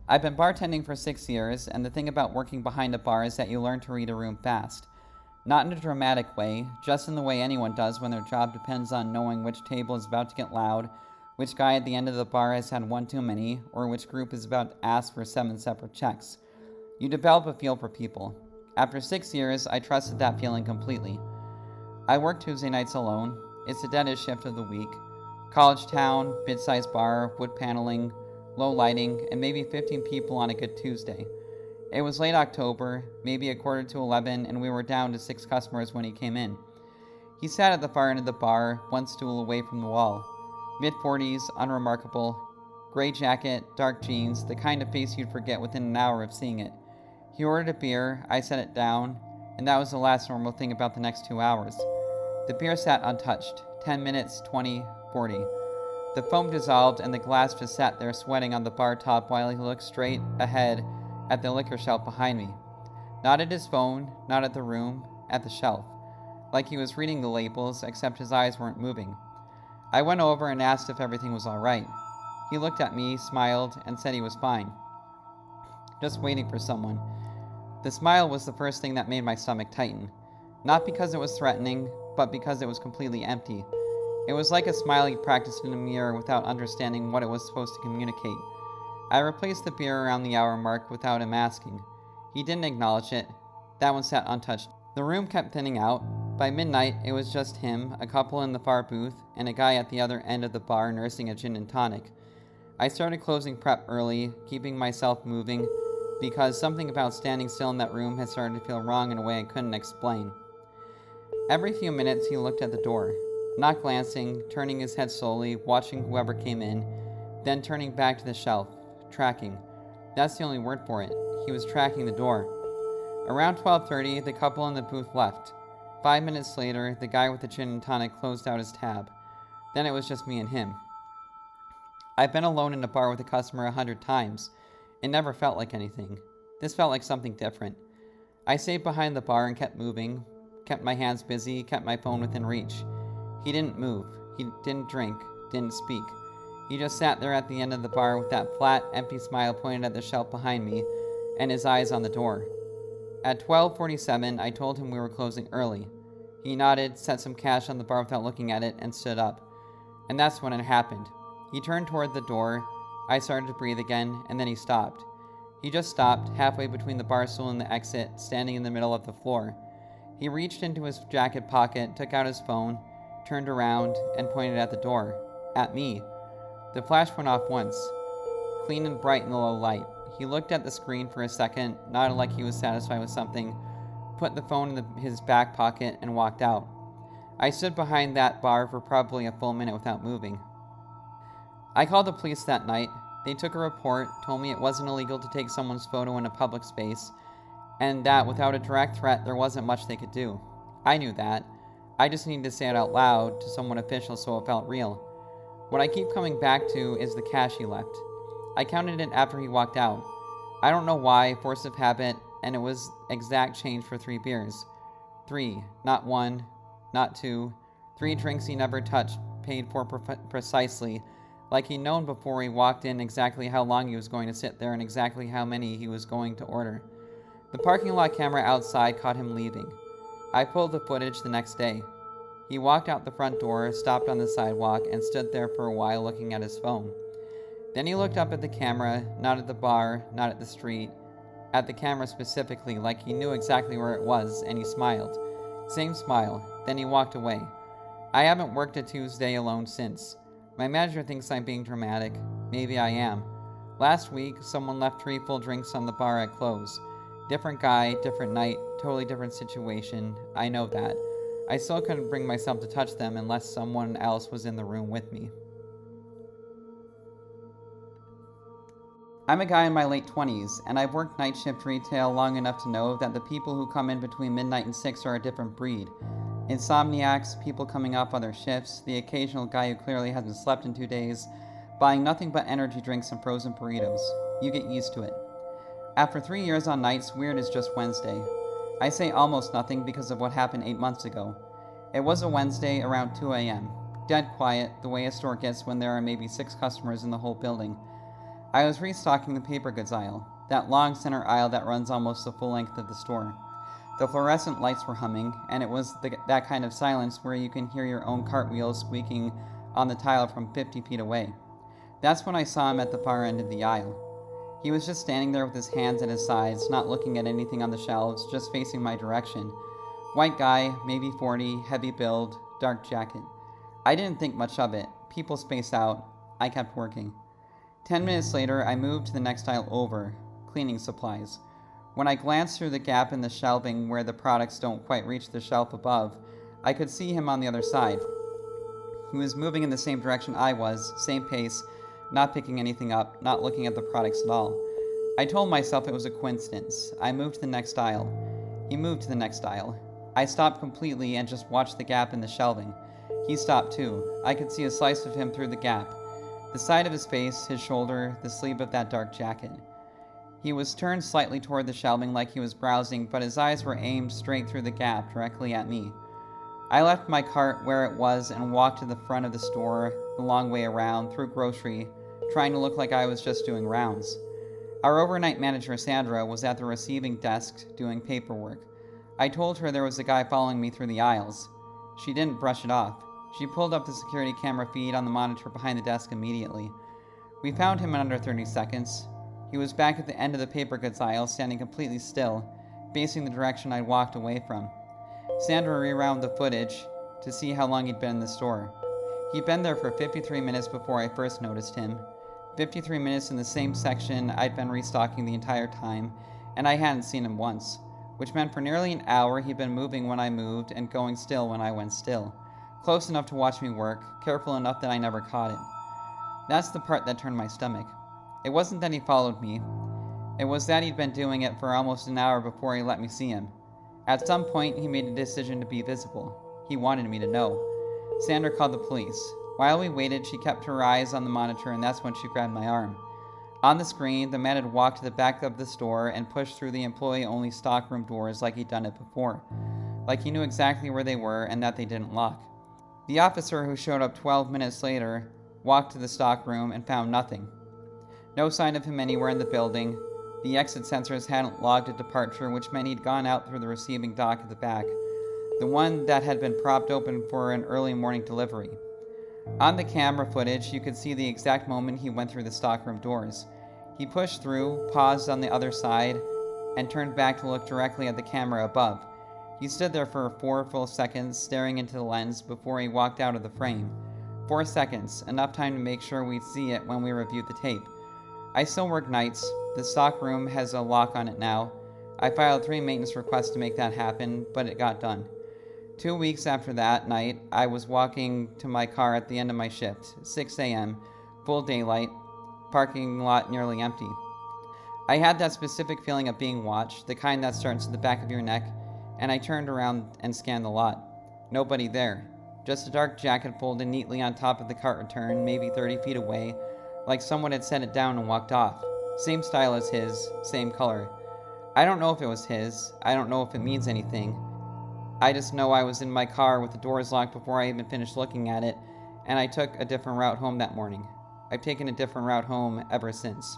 I've been bartending for 6 years, and the thing about working behind a bar is that you learn to read a room fast. Not in a dramatic way, just in the way anyone does when their job depends on knowing which table is about to get loud, which guy at the end of the bar has had one too many, or which group is about to ask for 7 separate checks. You develop a feel for people. After 6 years, I trusted that feeling completely. I work Tuesday nights alone. It's the deadest shift of the week. College town, mid-sized bar, wood paneling, low lighting, and maybe 15 people on a good Tuesday. It was late October, maybe 11:45, and we were down to 6 customers when he came in. He sat at the far end of the bar, one stool away from the wall. Mid-40s, unremarkable, gray jacket, dark jeans, the kind of face you'd forget within an hour of seeing it. He ordered a beer, I set it down, and that was the last normal thing about the next 2 hours. The beer sat untouched, 10 minutes, 20, 40. The foam dissolved and the glass just sat there sweating on the bar top while he looked straight ahead at the liquor shelf behind me. Not at his phone, not at the room, at the shelf. Like he was reading the labels, except his eyes weren't moving. I went over and asked if everything was all right. He looked at me, smiled, and said he was fine. Just waiting for someone. The smile was the first thing that made my stomach tighten. Not because it was threatening, but because it was completely empty. It was like a smile he practiced in a mirror without understanding what it was supposed to communicate. I replaced the beer around the hour mark without him asking. He didn't acknowledge it. That one sat untouched. The room kept thinning out. By midnight, it was just him, a couple in the far booth, and a guy at the other end of the bar nursing a gin and tonic. I started closing prep early, keeping myself moving, because something about standing still in that room had started to feel wrong in a way I couldn't explain. Every few minutes, he looked at the door. Not glancing, turning his head slowly, watching whoever came in, then turning back to the shelf, tracking. That's the only word for it. He was tracking the door. Around 12:30, the couple in the booth left. 5 minutes later, the guy with the gin and tonic closed out his tab. Then it was just me and him. I've been alone in a bar with a customer 100 times. It never felt like anything. This felt like something different. I stayed behind the bar and kept moving, kept my hands busy, kept my phone within reach. He didn't move. He didn't drink, didn't speak. He just sat there at the end of the bar with that flat, empty smile pointed at the shelf behind me, and his eyes on the door. At 12:47, I told him we were closing early. He nodded, set some cash on the bar without looking at it, and stood up. And that's when it happened. He turned toward the door. I started to breathe again, and then he stopped. He just stopped, halfway between the bar stool and the exit, standing in the middle of the floor. He reached into his jacket pocket, took out his phone, turned around, and pointed at the door. At me. The flash went off once, clean and bright in the low light. He looked at the screen for a second, nodded like he was satisfied with something, put the phone in his back pocket, and walked out. I stood behind that bar for probably a full minute without moving. I called the police that night. They took a report, told me it wasn't illegal to take someone's photo in a public space, and that without a direct threat there wasn't much they could do. I knew that. I just needed to say it out loud to someone official so it felt real. What I keep coming back to is the cash he left. I counted it after he walked out. I don't know why, force of habit, and it was exact change for 3 beers. 3, not 1, not 2. 3 drinks he never touched, paid for precisely, like he'd known before he walked in exactly how long he was going to sit there and exactly how many he was going to order. The parking lot camera outside caught him leaving. I pulled the footage the next day. He walked out the front door, stopped on the sidewalk, and stood there for a while looking at his phone. Then he looked up at the camera, not at the bar, not at the street, at the camera specifically, like he knew exactly where it was, and he smiled. Same smile. Then he walked away. I haven't worked a Tuesday alone since. My manager thinks I'm being dramatic. Maybe I am. Last week, someone left 3 full drinks on the bar at close. Different guy, different night, totally different situation. I know that. I still couldn't bring myself to touch them unless someone else was in the room with me. I'm a guy in my late 20s, and I've worked night shift retail long enough to know that the people who come in between midnight and 6 are a different breed. Insomniacs, people coming off other shifts, the occasional guy who clearly hasn't slept in 2 days, buying nothing but energy drinks and frozen burritos. You get used to it. After 3 years on nights, weird is just Wednesday. I say almost nothing because of what happened 8 months ago. It was a Wednesday around 2 a.m. Dead quiet, the way a store gets when there are maybe 6 customers in the whole building. I was restocking the paper goods aisle, that long center aisle that runs almost the full length of the store. The fluorescent lights were humming, and it was that kind of silence where you can hear your own cartwheels squeaking on the tile from 50 feet away. That's when I saw him at the far end of the aisle. He was just standing there with his hands at his sides, not looking at anything on the shelves, just facing my direction. White guy, maybe 40, heavy build, dark jacket. I didn't think much of it. People spaced out. I kept working. 10 minutes later, I moved to the next aisle over, cleaning supplies. When I glanced through the gap in the shelving where the products don't quite reach the shelf above, I could see him on the other side. He was moving in the same direction I was, same pace, not picking anything up, not looking at the products at all. I told myself it was a coincidence. I moved to the next aisle. He moved to the next aisle. I stopped completely and just watched the gap in the shelving. He stopped too. I could see a slice of him through the gap. The side of his face, his shoulder, the sleeve of that dark jacket. He was turned slightly toward the shelving like he was browsing, but his eyes were aimed straight through the gap, directly at me. I left my cart where it was and walked to the front of the store, the long way around, through grocery, trying to look like I was just doing rounds. Our overnight manager, Sandra, was at the receiving desk doing paperwork. I told her there was a guy following me through the aisles. She didn't brush it off. She pulled up the security camera feed on the monitor behind the desk immediately. We found him in under 30 seconds. He was back at the end of the paper goods aisle, standing completely still, facing the direction I'd walked away from. Sandra rewound the footage to see how long he'd been in the store. He'd been there for 53 minutes before I first noticed him. 53 minutes in the same section I'd been restocking the entire time, and I hadn't seen him once, which meant for nearly an hour he'd been moving when I moved and going still when I went still. Close enough to watch me work, careful enough that I never caught it. That's the part that turned my stomach. It wasn't that he followed me. It was that he'd been doing it for almost an hour before he let me see him. At some point, he made a decision to be visible. He wanted me to know. Sandra called the police. While we waited, she kept her eyes on the monitor, and that's when she grabbed my arm. On the screen, the man had walked to the back of the store and pushed through the employee-only stockroom doors like he'd done it before. Like he knew exactly where they were and that they didn't lock. The officer who showed up 12 minutes later walked to the stockroom and found nothing. No sign of him anywhere in the building. The exit sensors hadn't logged a departure, which meant he'd gone out through the receiving dock at the back, the one that had been propped open for an early morning delivery. On the camera footage, you could see the exact moment he went through the stockroom doors. He pushed through, paused on the other side, and turned back to look directly at the camera above. He stood there for 4 full seconds, staring into the lens before he walked out of the frame. 4 seconds, enough time to make sure we'd see it when we reviewed the tape. I still work nights. The stockroom has a lock on it now. I filed 3 maintenance requests to make that happen, but it got done. 2 weeks after that night, I was walking to my car at the end of my shift, 6 a.m., full daylight, parking lot nearly empty. I had that specific feeling of being watched, the kind that starts at the back of your neck, and I turned around and scanned the lot. Nobody there. Just a dark jacket folded neatly on top of the cart return, maybe 30 feet away, like someone had set it down and walked off. Same style as his, same color. I don't know if it was his. I don't know if it means anything. I just know I was in my car with the doors locked before I even finished looking at it, and I took a different route home that morning. I've taken a different route home ever since.